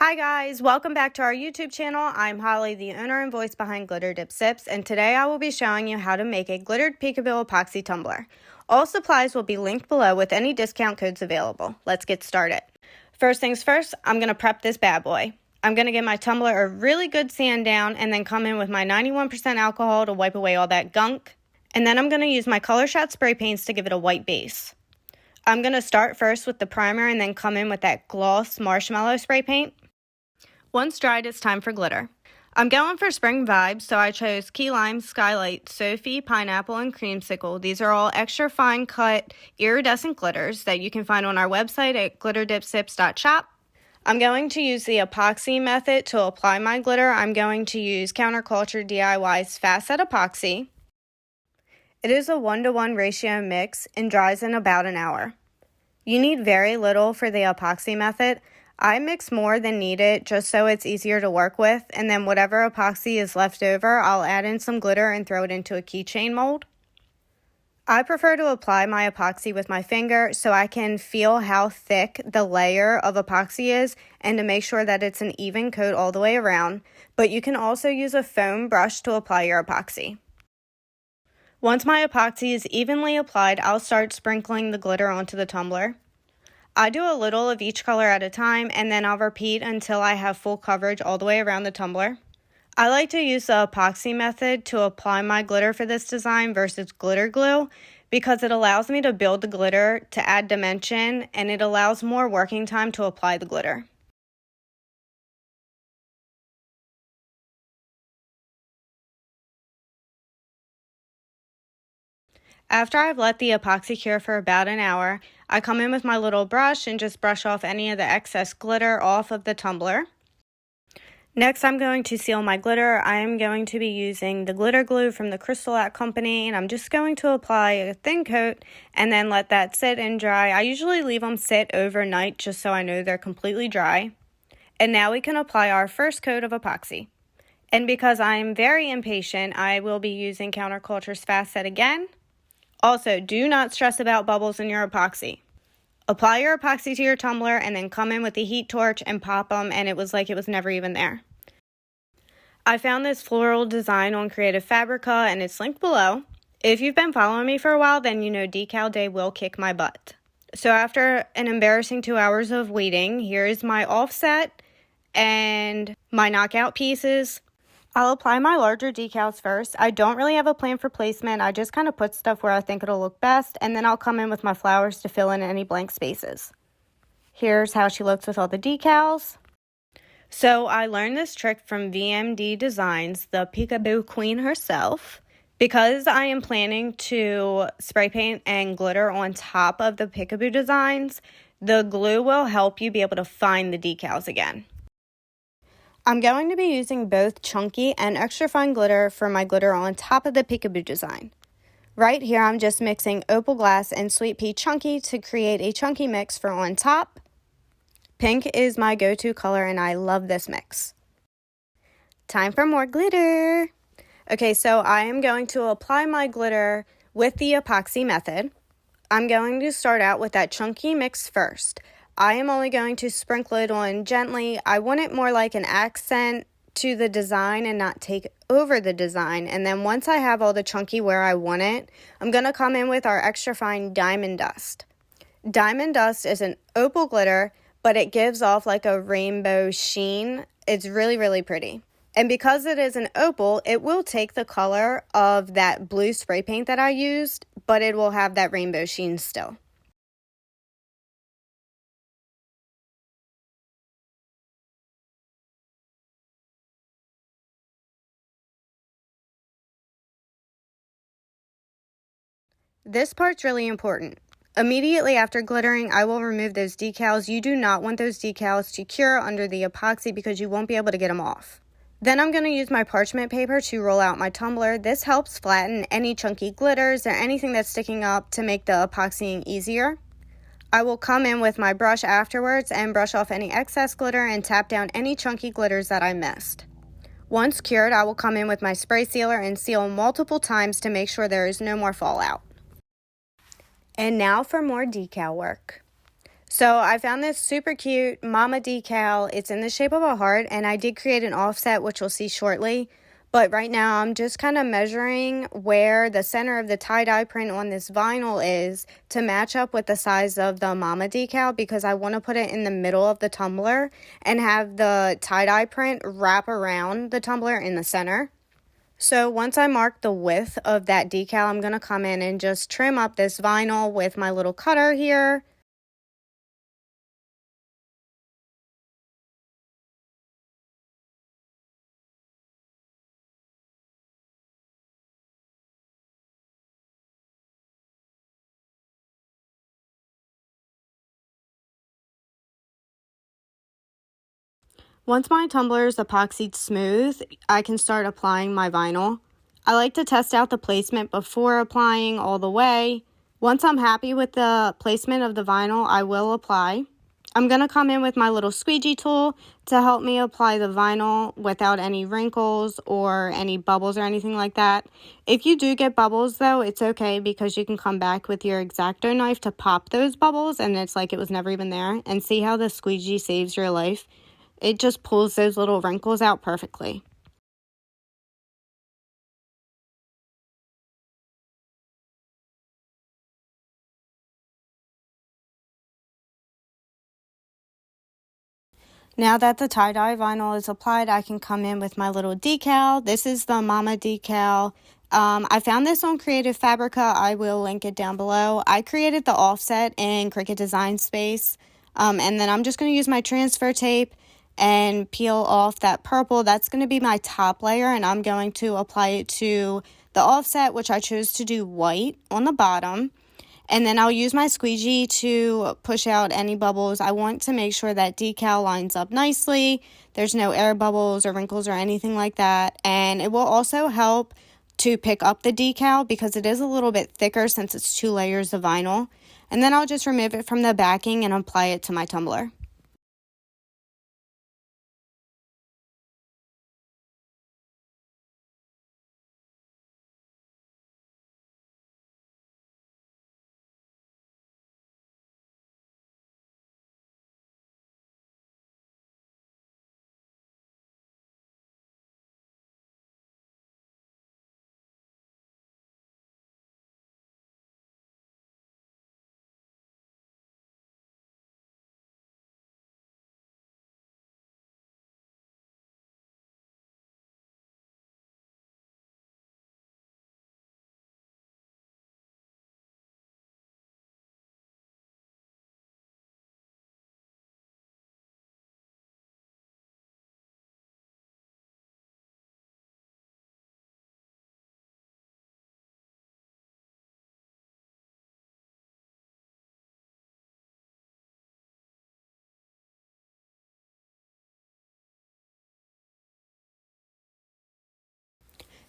Hi guys, welcome back to our YouTube channel. I'm Holly, the owner and voice behind Glitter Dip Sips, and today I will be showing you how to make a glittered peekaboo epoxy tumbler. All supplies will be linked below with any discount codes available. Let's get started. First things first, I'm going to prep this bad boy. I'm going to give my tumbler a really good sand down and then come in with my 91% alcohol to wipe away all that gunk. And then I'm going to use my Color Shot spray paints to give it a white base. I'm going to start first with the primer and then come in with that gloss Marshmallow spray paint. Once dried, it's time for glitter. I'm going for spring vibes, so I chose Keylime, Skylite, Sophie, Pineapple, and Creamsicle. These are all extra fine cut iridescent glitters that you can find on our website at glitterdipsips.shop. I'm going to use the epoxy method to apply my glitter. I'm going to use Counterculture DIY's Fast Set Epoxy. It is a 1-to-1 ratio mix and dries in about an hour. You need very little for the epoxy method. I mix more than needed just so it's easier to work with, and then whatever epoxy is left over, I'll add in some glitter and throw it into a keychain mold. I prefer to apply my epoxy with my finger so I can feel how thick the layer of epoxy is and to make sure that it's an even coat all the way around, but you can also use a foam brush to apply your epoxy. Once my epoxy is evenly applied, I'll start sprinkling the glitter onto the tumbler. I do a little of each color at a time, and then I'll repeat until I have full coverage all the way around the tumbler. I like to use the epoxy method to apply my glitter for this design versus glitter glue because it allows me to build the glitter to add dimension, and it allows more working time to apply the glitter. After I've let the epoxy cure for about an hour, I come in with my little brush and just brush off any of the excess glitter off of the tumbler. Next, I'm going to seal my glitter. I am going to be using the glitter glue from the Crystal Art Company, and I'm just going to apply a thin coat and then let that sit and dry. I usually leave them sit overnight just so I know they're completely dry. And now we can apply our first coat of epoxy. And because I'm very impatient, I will be using Counterculture's Fast Set again. Also, do not stress about bubbles in your epoxy. Apply your epoxy to your tumbler and then come in with the heat torch and pop them, and it was like it was never even there. I found this floral design on Creative Fabrica and it's linked below. If you've been following me for a while, then you know decal day will kick my butt. So after an embarrassing 2 hours of waiting, here's my offset and my knockout pieces. I'll apply my larger decals first. I don't really have a plan for placement. I just kind of put stuff where I think it'll look best, and then I'll come in with my flowers to fill in any blank spaces. Here's how she looks with all the decals. So I learned this trick from VMD Designs, the peekaboo queen herself. Because I am planning to spray paint and glitter on top of the peekaboo designs, the glue will help you be able to find the decals again. I'm going to be using both chunky and extra fine glitter for my glitter on top of the peekaboo design. Right here I'm just mixing Opal Glass and Sweet Pea Chunky to create a chunky mix for on top. Pink is my go-to color and I love this mix. Time for more glitter! Okay, so I am going to apply my glitter with the epoxy method. I'm going to start out with that chunky mix first. I am only going to sprinkle it on gently. I want it more like an accent to the design and not take over the design. And then once I have all the chunky where I want it, I'm going to come in with our extra fine Diamond Dust. Diamond Dust is an opal glitter, but it gives off like a rainbow sheen. It's really, really pretty. And because it is an opal, it will take the color of that blue spray paint that I used, but it will have that rainbow sheen still. This part's really important. Immediately after glittering, I will remove those decals. You do not want those decals to cure under the epoxy because you won't be able to get them off. Then I'm going to use my parchment paper to roll out my tumbler. This helps flatten any chunky glitters or anything that's sticking up to make the epoxying easier. I will come in with my brush afterwards and brush off any excess glitter and tap down any chunky glitters that I missed. Once cured, I will come in with my spray sealer and seal multiple times to make sure there is no more fallout. And now for more decal work. So I found this super cute mama decal. It's in the shape of a heart, and I did create an offset, which you'll see shortly. But right now I'm just kind of measuring where the center of the tie-dye print on this vinyl is to match up with the size of the mama decal, because I want to put it in the middle of the tumbler and have the tie-dye print wrap around the tumbler in the center. So once I mark the width of that decal, I'm going to come in and just trim up this vinyl with my little cutter here. Once my tumbler is epoxied smooth, I can start applying my vinyl. I like to test out the placement before applying all the way. Once I'm happy with the placement of the vinyl, I will apply. I'm going to come in with my little squeegee tool to help me apply the vinyl without any wrinkles or any bubbles or anything like that. If you do get bubbles though, it's okay, because you can come back with your X-Acto knife to pop those bubbles and it's like it was never even there. And see how the squeegee saves your life? It just pulls those little wrinkles out perfectly. Now that the tie-dye vinyl is applied, I can come in with my little decal. This is the Mama decal. I found this on Creative Fabrica. I will link it down below. I created the offset in Cricut Design Space. And then I'm just going to use my transfer tape and peel off that purple. That's going to be my top layer, and I'm going to apply it to the offset, which I chose to do white on the bottom. And then I'll use my squeegee to push out any bubbles. I want to make sure that decal lines up nicely. There's no air bubbles or wrinkles or anything like that. And it will also help to pick up the decal because it is a little bit thicker since it's 2 layers of vinyl. And then I'll just remove it from the backing and apply it to my tumbler.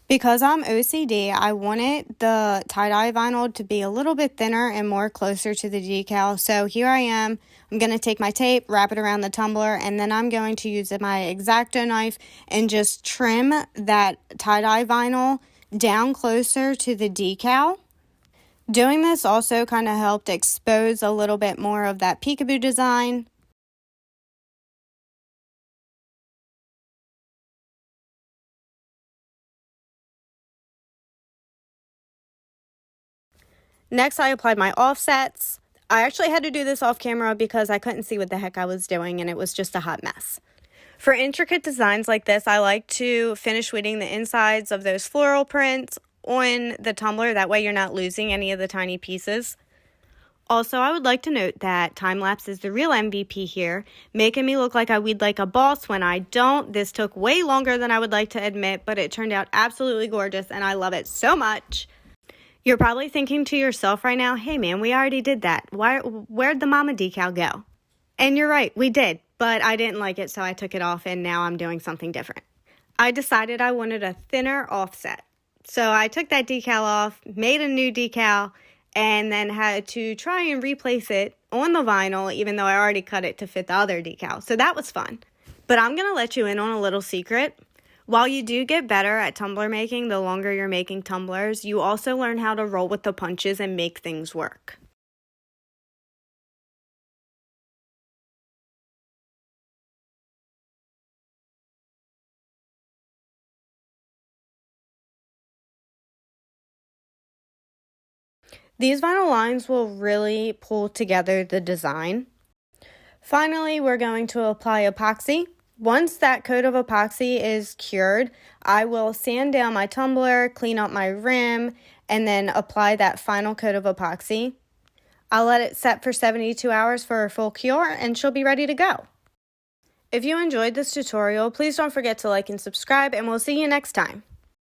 Because I'm OCD, I wanted the tie-dye vinyl to be a little bit thinner and more closer to the decal. So here I am. I'm going to take my tape, wrap it around the tumbler, and then I'm going to use my X-Acto knife and just trim that tie-dye vinyl down closer to the decal. Doing this also kind of helped expose a little bit more of that peekaboo design. Next, I applied my offsets. I actually had to do this off camera because I couldn't see what the heck I was doing and it was just a hot mess. For intricate designs like this, I like to finish weeding the insides of those floral prints on the tumbler. That way you're not losing any of the tiny pieces. Also, I would like to note that time-lapse is the real MVP here, making me look like I weed like a boss when I don't. This took way longer than I would like to admit, but it turned out absolutely gorgeous and I love it so much. You're probably thinking to yourself right now, hey man, we already did that. Where'd the mama decal go? And you're right, we did, but I didn't like it, so I took it off and now I'm doing something different. I decided I wanted a thinner offset. So I took that decal off, made a new decal, and then had to try and replace it on the vinyl, even though I already cut it to fit the other decal. So that was fun. But I'm going to let you in on a little secret. While you do get better at tumbler making, the longer you're making tumblers, you also learn how to roll with the punches and make things work. These vinyl lines will really pull together the design. Finally, we're going to apply epoxy. Once that coat of epoxy is cured, I will sand down my tumbler, clean up my rim, and then apply that final coat of epoxy. I'll let it set for 72 hours for a full cure, and she'll be ready to go. If you enjoyed this tutorial, please don't forget to like and subscribe, and we'll see you next time.